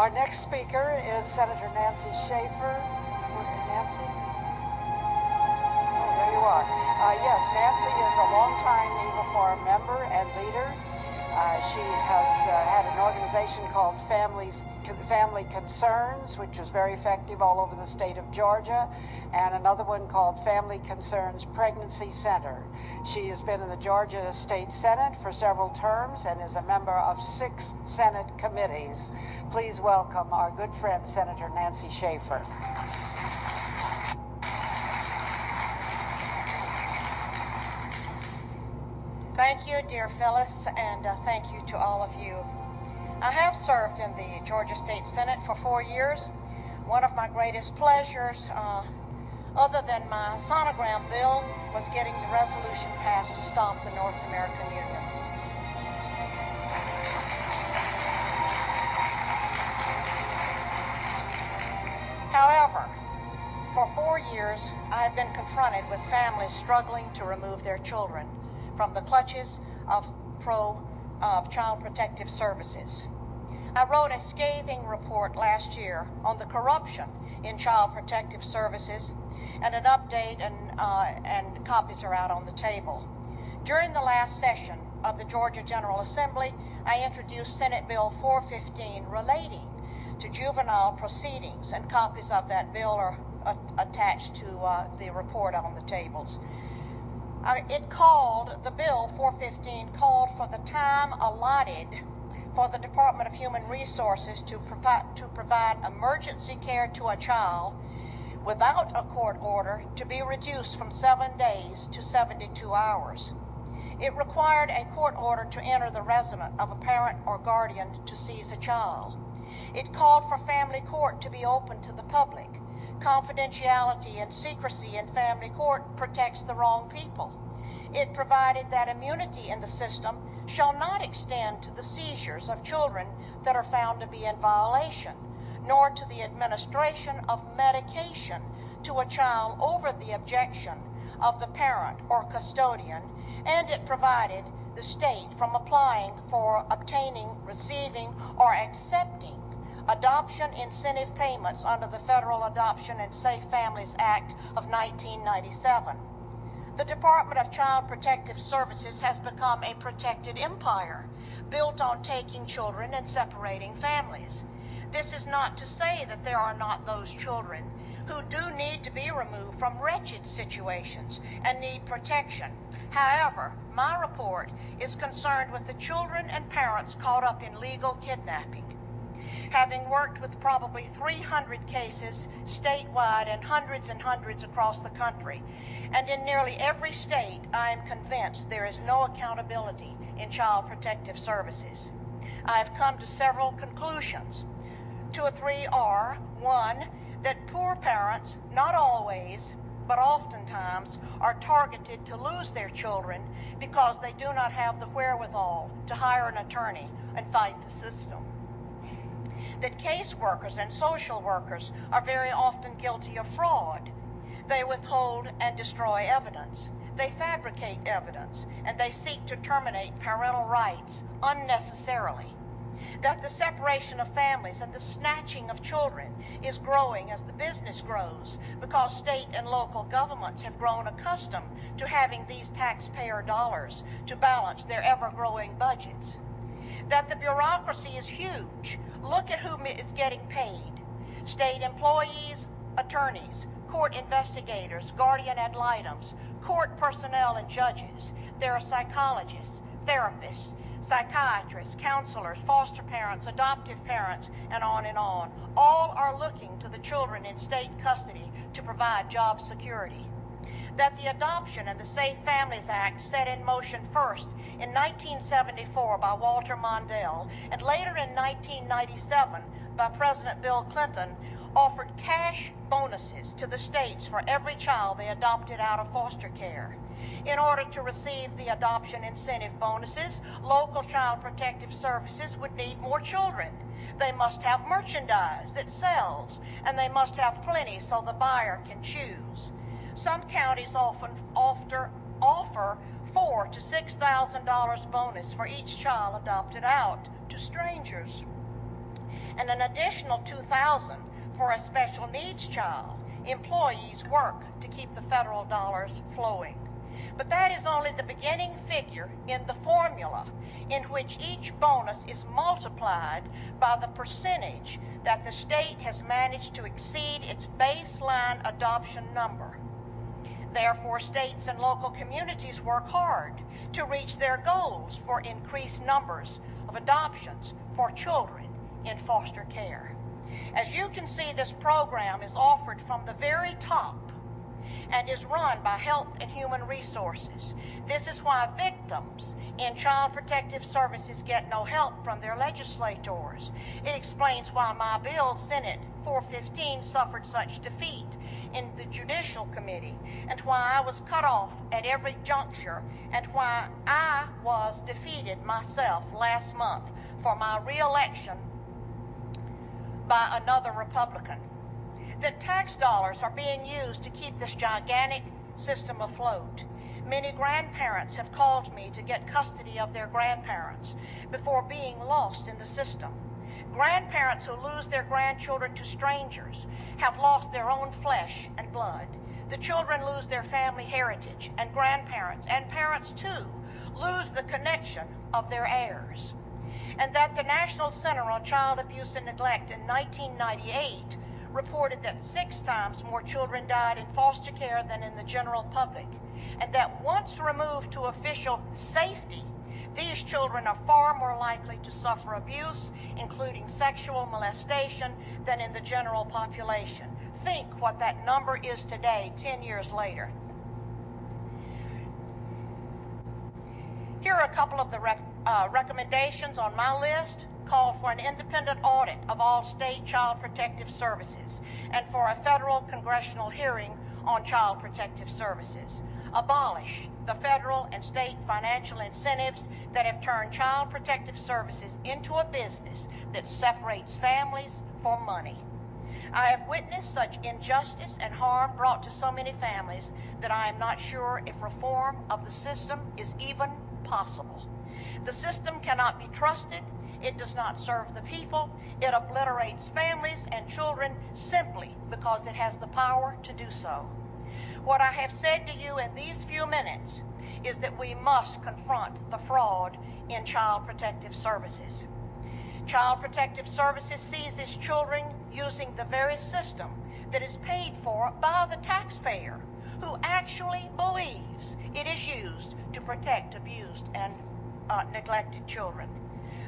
Our next speaker is Senator Nancy Schaefer. Nancy? Oh, there you are. Yes, Nancy is a longtime Eagle Forum member and leader. She has had an organization called Family Concerns, which was very effective all over the state of Georgia, and another one called Family Concerns Pregnancy Center. She has been in the Georgia State Senate for several terms and is a member of 6 Senate committees. Please welcome our good friend, Senator Nancy Schaefer. Thank you, dear Phyllis, and thank you to all of you. I have served in the Georgia State Senate for 4 years. One of my greatest pleasures, other than my sonogram bill, was getting the resolution passed to stop the North American Union. However, for 4 years, I have been confronted with families struggling to remove their children from the clutches of Child Protective Services. I wrote a scathing report last year on the corruption in Child Protective Services, and an update and copies are out on the table. During the last session of the Georgia General Assembly, I introduced Senate Bill 415 relating to juvenile proceedings, and copies of that bill are attached to the report on the tables. The Bill 415 called for the time allotted for the Department of Human Resources to provide emergency care to a child without a court order to be reduced from 7 days to 72 hours. It required a court order to enter the residence of a parent or guardian to seize a child. It called for family court to be open to the public. Confidentiality and secrecy in family court protects the wrong people. It provided that immunity in the system shall not extend to the seizures of children that are found to be in violation, nor to the administration of medication to a child over the objection of the parent or custodian, and it provided the state from applying for obtaining, receiving, or accepting adoption incentive payments under the Federal Adoption and Safe Families Act of 1997. The Department of Child Protective Services has become a protected empire built on taking children and separating families. This is not to say that there are not those children who do need to be removed from wretched situations and need protection. However, my report is concerned with the children and parents caught up in legal kidnapping. Having worked with probably 300 cases statewide and hundreds across the country, and in nearly every state, I am convinced there is no accountability in Child Protective Services. I have come to several conclusions. 2 or 3 are: 1, that poor parents, not always, but oftentimes, are targeted to lose their children because they do not have the wherewithal to hire an attorney and fight the system. That caseworkers and social workers are very often guilty of fraud. They withhold and destroy evidence. They fabricate evidence, and they seek to terminate parental rights unnecessarily. That the separation of families and the snatching of children is growing as the business grows, because state and local governments have grown accustomed to having these taxpayer dollars to balance their ever-growing budgets. That the bureaucracy is huge. Look at who is getting paid. State employees, attorneys, court investigators, guardian ad litems, court personnel and judges. There are psychologists, therapists, psychiatrists, counselors, foster parents, adoptive parents, and on and on. All are looking to the children in state custody to provide job security. That the Adoption and the Safe Families Act, set in motion first in 1974 by Walter Mondale and later in 1997 by President Bill Clinton, offered cash bonuses to the states for every child they adopted out of foster care. In order to receive the adoption incentive bonuses, local Child Protective Services would need more children. They must have merchandise that sells, and they must have plenty so the buyer can choose. Some counties often offer $4,000 to $6,000 bonus for each child adopted out to strangers. and an additional $2,000 for a special needs child. Employees work to keep the federal dollars flowing. But that is only the beginning figure in the formula in which each bonus is multiplied by the percentage that the state has managed to exceed its baseline adoption number. Therefore, states and local communities work hard to reach their goals for increased numbers of adoptions for children in foster care. As you can see, this program is offered from the very top and is run by Health and Human Resources. This is why victims in Child Protective Services get no help from their legislators. It explains why my bill, Senate 415, suffered such defeat in the Judicial Committee, and why I was cut off at every juncture, and why I was defeated myself last month for my re-election by another Republican. That tax dollars are being used to keep this gigantic system afloat. Many grandparents have called me to get custody of their grandparents before being lost in the system. Grandparents who lose their grandchildren to strangers have lost their own flesh and blood. The children lose their family heritage, and grandparents and parents too lose the connection of their heirs. And that the National Center on Child Abuse and Neglect in 1998 reported that 6 times more children died in foster care than in the general public, and that once removed to official safety, these children are far more likely to suffer abuse, including sexual molestation, than in the general population. Think what that number is today, 10 years later. Here are a couple of the recommendations on my list. Call for an independent audit of all state child protective services and for a federal congressional hearing on child protective services. Abolish the federal and state financial incentives that have turned child protective services into a business that separates families for money. I have witnessed such injustice and harm brought to so many families that I am not sure if reform of the system is even possible. The system cannot be trusted. It does not serve the people. It obliterates families and children simply because it has the power to do so. What I have said to you in these few minutes is that we must confront the fraud in Child Protective Services. Child Protective Services seizes children using the very system that is paid for by the taxpayer, who actually believes it is used to protect abused and neglected children.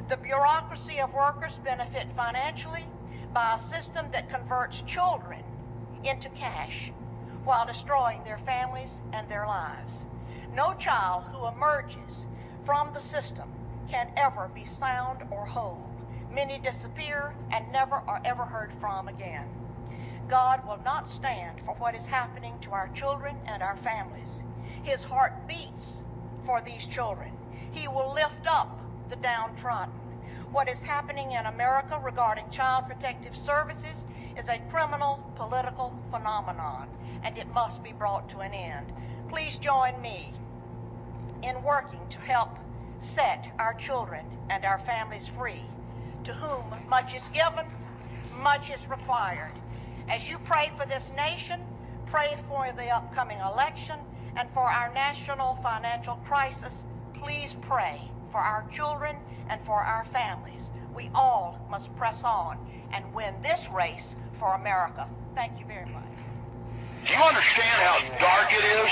The bureaucracy of workers benefit financially by a system that converts children into cash while destroying their families and their lives. No child who emerges from the system can ever be sound or whole. Many disappear and never are ever heard from again. God will not stand for what is happening to our children and our families. His heart beats for these children. He will lift up the downtrodden. What is happening in America regarding Child Protective Services is a criminal political phenomenon, and it must be brought to an end. Please join me in working to help set our children and our families free. To whom much is given, much is required. As you pray for this nation, pray for the upcoming election, and for our national financial crisis, please pray for our children and for our families. We all must press on and win this race for America. Thank you very much. Do you understand how dark it is?